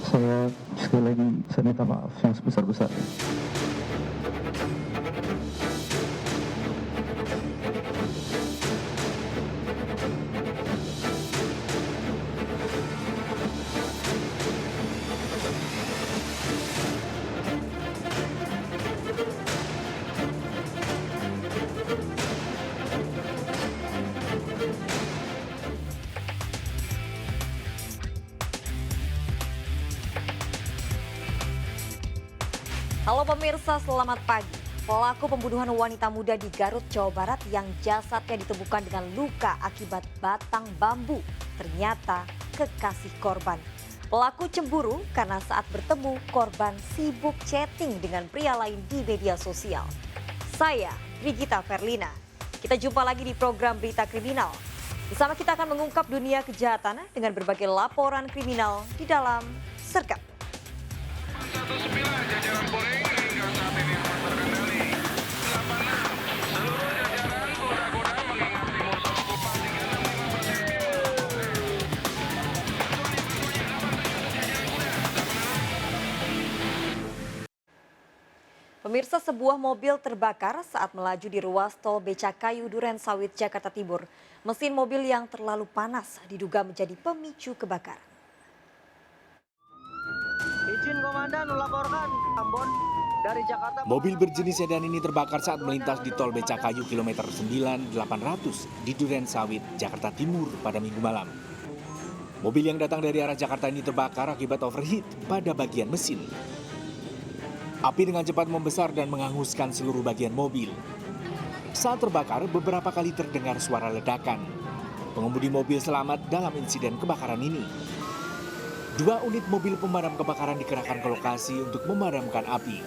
Sekali lagi saya minta maaf yang sebesar-besarnya. Halo pemirsa, selamat pagi. Pelaku pembunuhan wanita muda di Garut, Jawa Barat yang jasadnya ditemukan dengan luka akibat batang bambu ternyata kekasih korban. Pelaku cemburu karena saat bertemu korban sibuk chatting dengan pria lain di media sosial. Saya Brigita Ferlina. Kita jumpa lagi di program Berita Kriminal. Bersama kita akan mengungkap dunia kejahatan dengan berbagai laporan kriminal di dalam Sergap. Pemirsa, sebuah mobil terbakar saat melaju di ruas tol Becakayu Durensawit, Jakarta Timur. Mesin mobil yang terlalu panas diduga menjadi pemicu kebakaran. Izin komandan melaporkan Ambon dari Jakarta. Mobil berjenis sedan ini terbakar saat melintas di tol Becakayu kilometer 9800 di Durensawit, Jakarta Timur pada Minggu malam. Mobil yang datang dari arah Jakarta ini terbakar akibat overheat pada bagian mesin. Api dengan cepat membesar dan menghanguskan seluruh bagian mobil. Saat terbakar, beberapa kali terdengar suara ledakan. Pengemudi mobil selamat dalam insiden kebakaran ini. 2 unit mobil pemadam kebakaran dikerahkan ke lokasi untuk memadamkan api.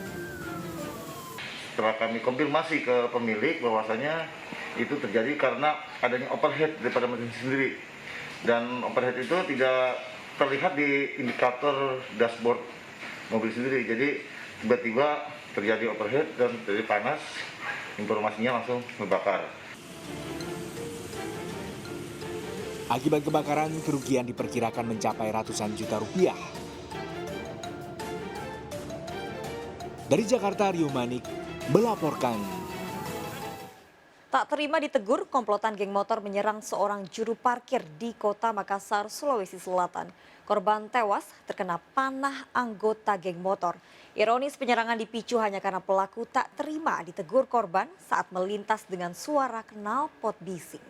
Setelah kami konfirmasi ke pemilik bahwasanya itu terjadi karena adanya overheat daripada mesin sendiri. Dan overheat itu tidak terlihat di indikator dashboard mobil sendiri. Jadi tiba-tiba terjadi overheat dan terjadi panas, informasinya langsung membakar. Akibat kebakaran, kerugian diperkirakan mencapai ratusan juta rupiah. Dari Jakarta, Rio Manik melaporkan. Tak terima ditegur, komplotan geng motor menyerang seorang juru parkir di Kota Makassar, Sulawesi Selatan. Korban tewas terkena panah anggota geng motor. Ironis, penyerangan dipicu hanya karena pelaku tak terima ditegur korban saat melintas dengan suara knalpot bising.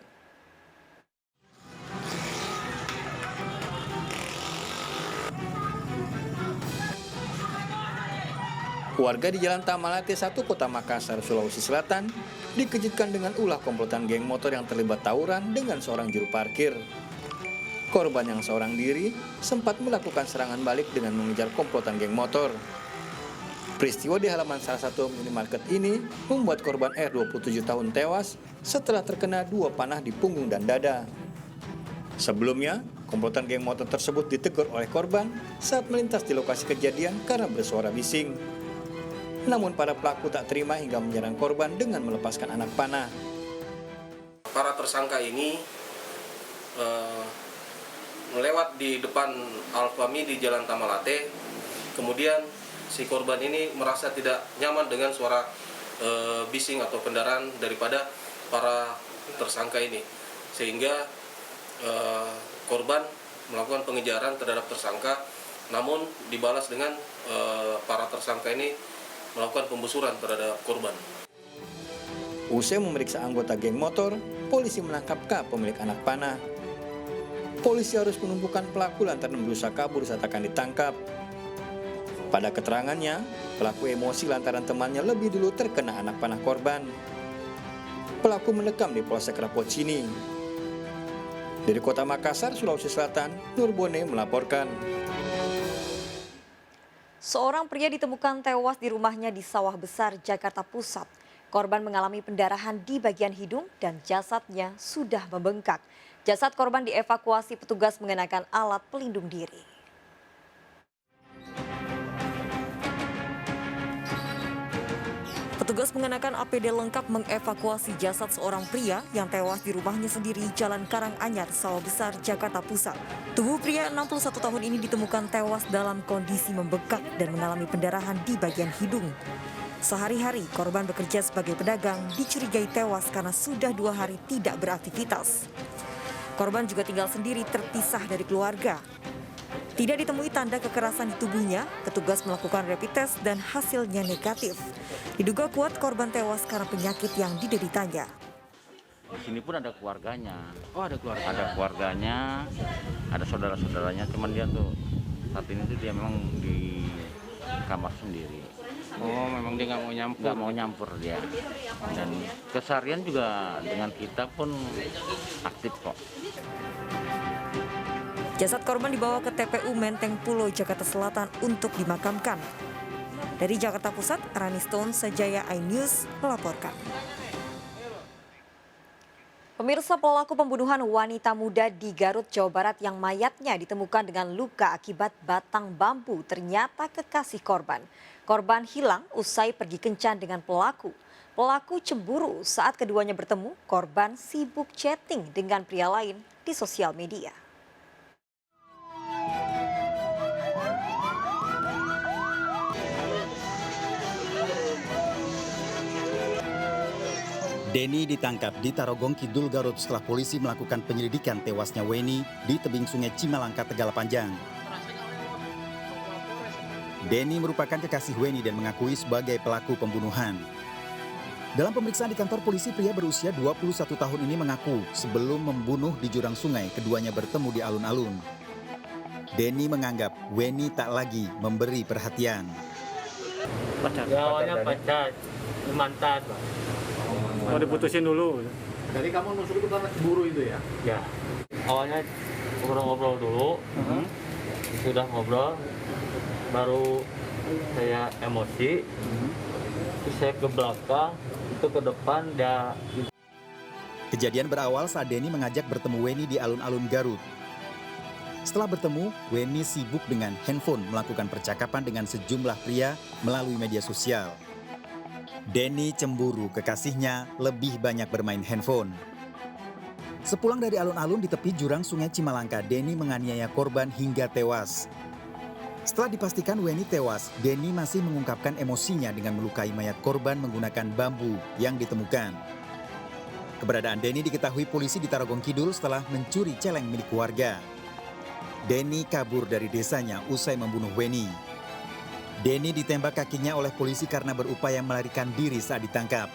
Warga di Jalan Tamalate 1 Kota Makassar, Sulawesi Selatan dikejutkan dengan ulah komplotan geng motor yang terlibat tawuran dengan seorang juru parkir. Korban yang seorang diri sempat melakukan serangan balik dengan mengejar komplotan geng motor. Peristiwa di halaman salah satu minimarket ini membuat korban R 27 tahun tewas setelah terkena 2 panah di punggung dan dada. Sebelumnya, komplotan geng motor tersebut ditegur oleh korban saat melintas di lokasi kejadian karena bersuara bising. Namun para pelaku tak terima hingga menyerang korban dengan melepaskan anak panah. Para tersangka ini melewat di depan Alfami di Jalan Tamalate, kemudian si korban ini merasa tidak nyaman dengan suara bising atau kendaraan daripada para tersangka ini, sehingga korban melakukan pengejaran terhadap tersangka, namun dibalas dengan para tersangka ini melakukan pembusuran terhadap korban. Usai memeriksa anggota geng motor, polisi menangkap K, pemilik anak panah. Polisi harus menumpukan pelaku lantaran berusaha kabur saat akan ditangkap. Pada keterangannya, pelaku emosi lantaran temannya lebih dulu terkena anak panah korban. Pelaku mendekam di Polsek Rapocini. Dari Kota Makassar, Sulawesi Selatan, Nurbone melaporkan. Seorang pria ditemukan tewas di rumahnya di Sawah Besar, Jakarta Pusat. Korban mengalami pendarahan di bagian hidung dan jasadnya sudah membengkak. Jasad korban dievakuasi petugas mengenakan alat pelindung diri. Petugas mengenakan APD lengkap mengevakuasi jasad seorang pria yang tewas di rumahnya sendiri Jalan Karanganyar, Sawah Besar, Jakarta Pusat. Tubuh pria 61 tahun ini ditemukan tewas dalam kondisi membengkak dan mengalami pendarahan di bagian hidung. Sehari-hari korban bekerja sebagai pedagang dicurigai tewas karena sudah 2 hari tidak beraktivitas. Korban juga tinggal sendiri terpisah dari keluarga. Tidak ditemui tanda kekerasan di tubuhnya, petugas melakukan rapid test dan hasilnya negatif. Diduga kuat korban tewas karena penyakit yang dideritanya. Di sini pun ada keluarganya. Oh, ada keluarga. Ada keluarganya, ada saudara-saudaranya. Cuman dia tuh saat ini tuh dia memang di kamar sendiri. Oh, memang dia nggak mau nyampur. Nggak mau nyampur dia. Dan keseharian juga dengan kita pun aktif kok. Jasad korban dibawa ke TPU Menteng Pulo, Jakarta Selatan untuk dimakamkan. Dari Jakarta Pusat, Rani Stone, Sajaya iNews melaporkan. Pemirsa, pelaku pembunuhan wanita muda di Garut, Jawa Barat yang mayatnya ditemukan dengan luka akibat batang bambu ternyata kekasih korban. Korban hilang usai pergi kencan dengan pelaku. Pelaku cemburu saat keduanya bertemu, korban sibuk chatting dengan pria lain di sosial media. Denny ditangkap di Tarogong Kidul, Garut setelah polisi melakukan penyelidikan tewasnya Weni di tebing sungai Cimalangka, Tegal Panjang. Denny merupakan kekasih Weni dan mengakui sebagai pelaku pembunuhan. Dalam pemeriksaan di kantor polisi, pria berusia 21 tahun ini mengaku sebelum membunuh di jurang sungai, keduanya bertemu di alun-alun. Denny menganggap Weni tak lagi memberi perhatian. Awalnya pacar, mantan, Pak. Oh, diputusin dulu. Jadi kamu nusuk itu karena cemburu itu ya? Ya. Awalnya ngobrol-ngobrol dulu. Sudah ngobrol, baru saya emosi. Terus saya ke belakang, itu ke depan dia. Kejadian berawal saat Denny mengajak bertemu Weni di alun-alun Garut. Setelah bertemu, Weni sibuk dengan handphone melakukan percakapan dengan sejumlah pria melalui media sosial. Denny cemburu kekasihnya lebih banyak bermain handphone. Sepulang dari alun-alun di tepi jurang sungai Cimalangka, Denny menganiaya korban hingga tewas. Setelah dipastikan Weni tewas, Denny masih mengungkapkan emosinya dengan melukai mayat korban menggunakan bambu yang ditemukan. Keberadaan Denny diketahui polisi di Tarogong Kidul setelah mencuri celeng milik warga. Denny kabur dari desanya usai membunuh Weni. Denny ditembak kakinya oleh polisi karena berupaya melarikan diri saat ditangkap.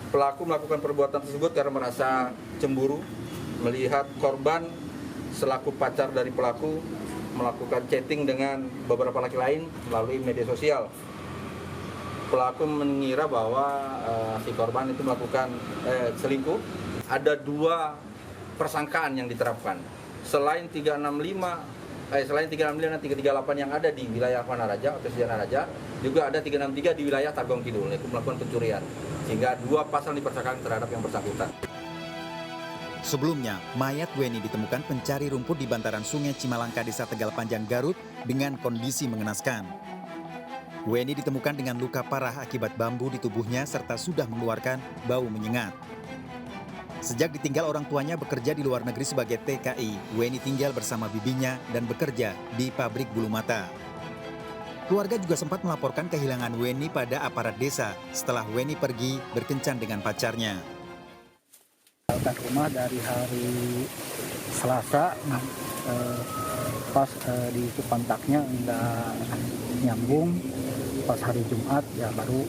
Pelaku melakukan perbuatan tersebut karena merasa cemburu melihat korban selaku pacar dari pelaku melakukan chatting dengan beberapa laki lain melalui media sosial. Pelaku mengira bahwa si korban itu melakukan selingkuh. Ada 2 persangkaan yang diterapkan. Selain 365 dan 338 yang ada di wilayah Wanaraja atau Sejanaraja, juga ada 363 di wilayah Tarogong Kidul, yaitu melakukan pencurian. Sehingga 2 pasal dipercayakan terhadap yang bersangkutan. Sebelumnya, mayat Weni ditemukan pencari rumput di bantaran sungai Cimalangka, Desa Tegal Panjang, Garut dengan kondisi mengenaskan. Weni ditemukan dengan luka parah akibat bambu di tubuhnya serta sudah mengeluarkan bau menyengat. Sejak ditinggal orang tuanya bekerja di luar negeri sebagai TKI, Weni tinggal bersama bibinya dan bekerja di pabrik bulu mata. Keluarga juga sempat melaporkan kehilangan Weni pada aparat desa setelah Weni pergi berkencan dengan pacarnya. Ke rumah dari hari Selasa, pas di kontaknya nggak nyambung. Pas hari Jumat ya baru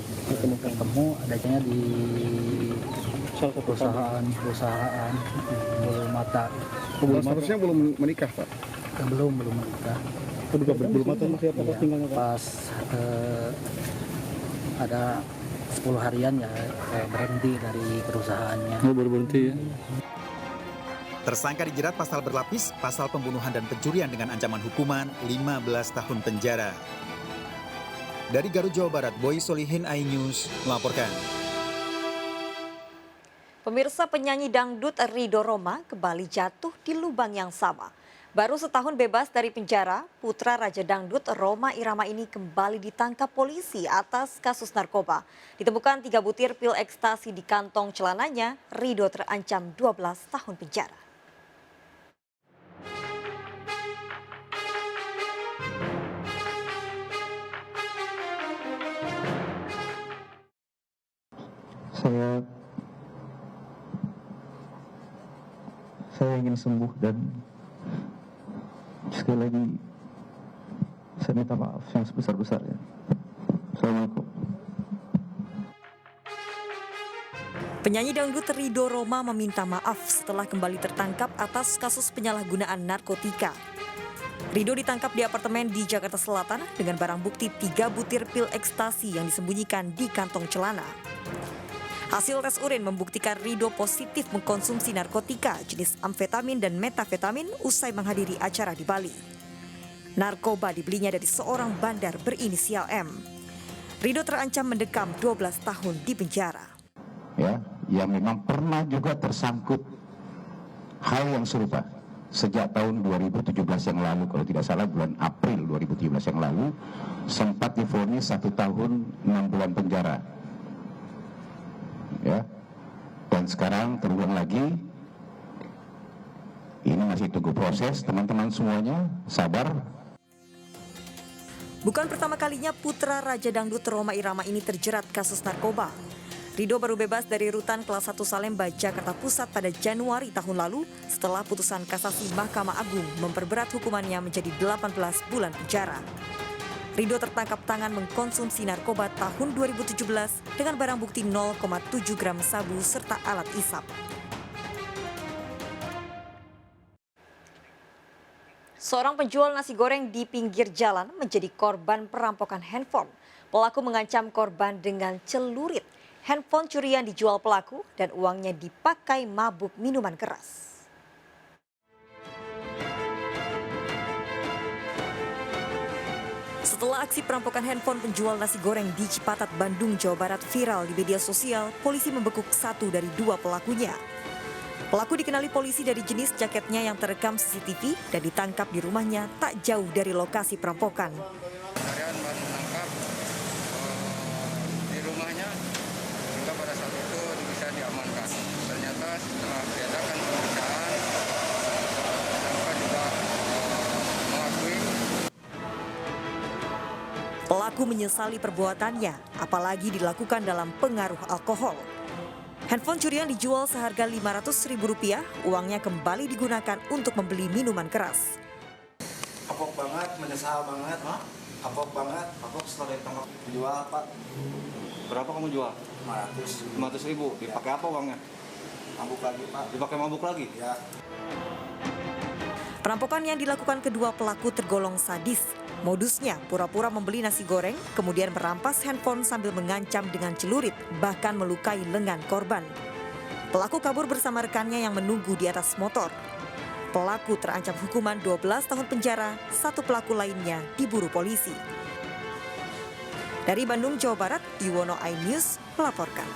ketemu adanya di perusahaan bulu mata. Seharusnya belum menikah, Pak? Belum menikah. Bulu mata siapa tinggalnya, Pak? Pas ada 10 harian ya berhenti dari perusahaannya. Oh, baru berhenti ya? Tersangka dijerat pasal berlapis, pasal pembunuhan dan pencurian dengan ancaman hukuman 15 tahun penjara. Dari Garut, Jawa Barat, Boy Solihin, iNews melaporkan. Pemirsa, penyanyi dangdut Ridho Roma kembali jatuh di lubang yang sama. Baru setahun bebas dari penjara, putra Raja Dangdut Rhoma Irama ini kembali ditangkap polisi atas kasus narkoba. Ditemukan 3 butir pil ekstasi di kantong celananya, Ridho terancam 12 tahun penjara. Saya ingin sembuh dan sekali lagi saya minta maaf yang sebesar-besarnya. Assalamualaikum. Penyanyi dangdut Ridho Rhoma meminta maaf setelah kembali tertangkap atas kasus penyalahgunaan narkotika. Ridho ditangkap di apartemen di Jakarta Selatan dengan barang bukti 3 butir pil ekstasi yang disembunyikan di kantong celana. Hasil tes urin membuktikan Ridho positif mengkonsumsi narkotika jenis amfetamin dan metafetamin usai menghadiri acara di Bali. Narkoba dibelinya dari seorang bandar berinisial M. Ridho terancam mendekam 12 tahun di penjara. Ya, yang memang pernah juga tersangkut hal yang serupa sejak tahun 2017 yang lalu, kalau tidak salah bulan April 2017 yang lalu, sempat divonis 1 tahun 6 bulan penjara. Ya, dan sekarang terulang lagi. Ini masih tunggu proses, teman-teman semuanya sabar. Bukan pertama kalinya putra Raja Dangdut Rhoma Irama ini terjerat kasus narkoba. Ridho baru bebas dari rutan kelas 1 Salemba, Jakarta Pusat pada Januari tahun lalu setelah putusan kasasi Mahkamah Agung memperberat hukumannya menjadi 18 bulan penjara. Ridho tertangkap tangan mengkonsumsi narkoba tahun 2017 dengan barang bukti 0,7 gram sabu serta alat isap. Seorang penjual nasi goreng di pinggir jalan menjadi korban perampokan handphone. Pelaku mengancam korban dengan celurit. Handphone curian dijual pelaku dan uangnya dipakai mabuk minuman keras. Setelah aksi perampokan handphone penjual nasi goreng di Cipatat, Bandung, Jawa Barat viral di media sosial, polisi membekuk 1 dari 2 pelakunya. Pelaku dikenali polisi dari jenis jaketnya yang terekam CCTV dan ditangkap di rumahnya tak jauh dari lokasi perampokan. Harian baru menangkap di rumahnya, sehingga pada saat itu bisa diamankan. Ternyata setelah diadakan pemeriksaan, tersangka juga mengakui. Pelaku menyesali perbuatannya, apalagi dilakukan dalam pengaruh alkohol. Handphone curian dijual seharga Rp500.000, uangnya kembali digunakan untuk membeli minuman keras. Kapok banget, menyesal banget. Kapok banget, kapok setelah ditangkap. Jual, Pak. Berapa kamu jual? 500. 500.000. Dipakai apa uangnya? Mabuk lagi, Pak. Dipakai mabuk lagi? Ya. Perampokan yang dilakukan kedua pelaku tergolong sadis. Modusnya pura-pura membeli nasi goreng, kemudian merampas handphone sambil mengancam dengan celurit, bahkan melukai lengan korban. Pelaku kabur bersama rekannya yang menunggu di atas motor. Pelaku terancam hukuman 12 tahun penjara, 1 pelaku lainnya diburu polisi. Dari Bandung, Jawa Barat, Yuwono iNews melaporkan.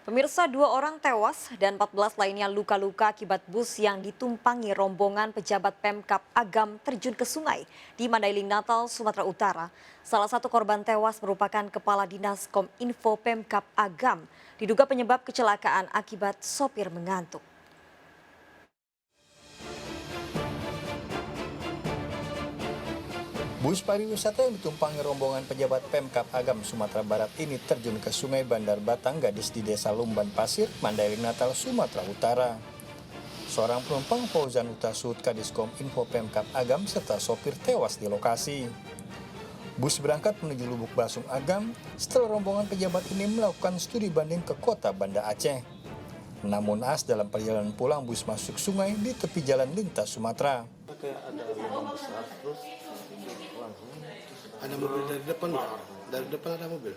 Pemirsa, 2 orang tewas dan 14 lainnya luka-luka akibat bus yang ditumpangi rombongan pejabat Pemkab Agam terjun ke sungai di Mandailing, Natal, Sumatera Utara. Salah satu korban tewas merupakan Kepala Dinas Kominfo Pemkab Agam. Diduga penyebab kecelakaan akibat sopir mengantuk. Bus pariwisata yang ditumpangi rombongan pejabat Pemkab Agam Sumatera Barat ini terjun ke Sungai Bandar Batang Gadis di Desa Lumban Pasir, Mandailing, Natal, Sumatera Utara. Seorang penumpang Fauzan Utasud Kadiskom Info Pemkab Agam serta sopir tewas di lokasi. Bus berangkat menuju Lubuk Basung Agam setelah rombongan pejabat ini melakukan studi banding ke kota Banda Aceh. Namun as dalam perjalanan pulang bus masuk sungai di tepi jalan lintas Sumatera. Ada mobil dari depan, dari depan ada mobil.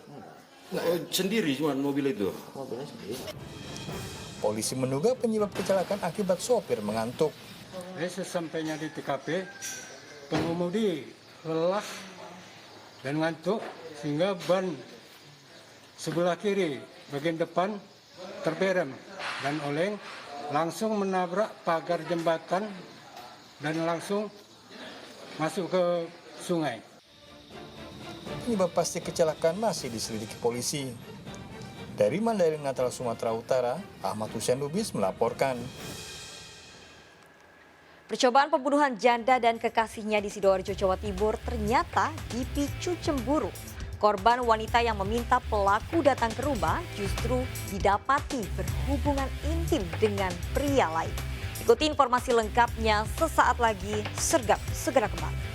Oh, sendiri cuma mobil itu. Mobilnya sendiri. Polisi menduga penyebab kecelakaan akibat sopir mengantuk. Sesampainya di TKP, pengemudi lelah dan ngantuk sehingga ban sebelah kiri bagian depan terberem dan oleng langsung menabrak pagar jembatan dan langsung masuk ke sungai. Penyebab pasti kecelakaan masih diselidiki polisi. Dari Mandailing Natal, Sumatera Utara, Ahmad Hussein Lubis melaporkan. Percobaan pembunuhan janda dan kekasihnya di Sidoarjo, Jawa Timur ternyata dipicu cemburu. Korban wanita yang meminta pelaku datang ke rumah justru didapati berhubungan intim dengan pria lain. Ikuti informasi lengkapnya sesaat lagi. Sergap segera kembali.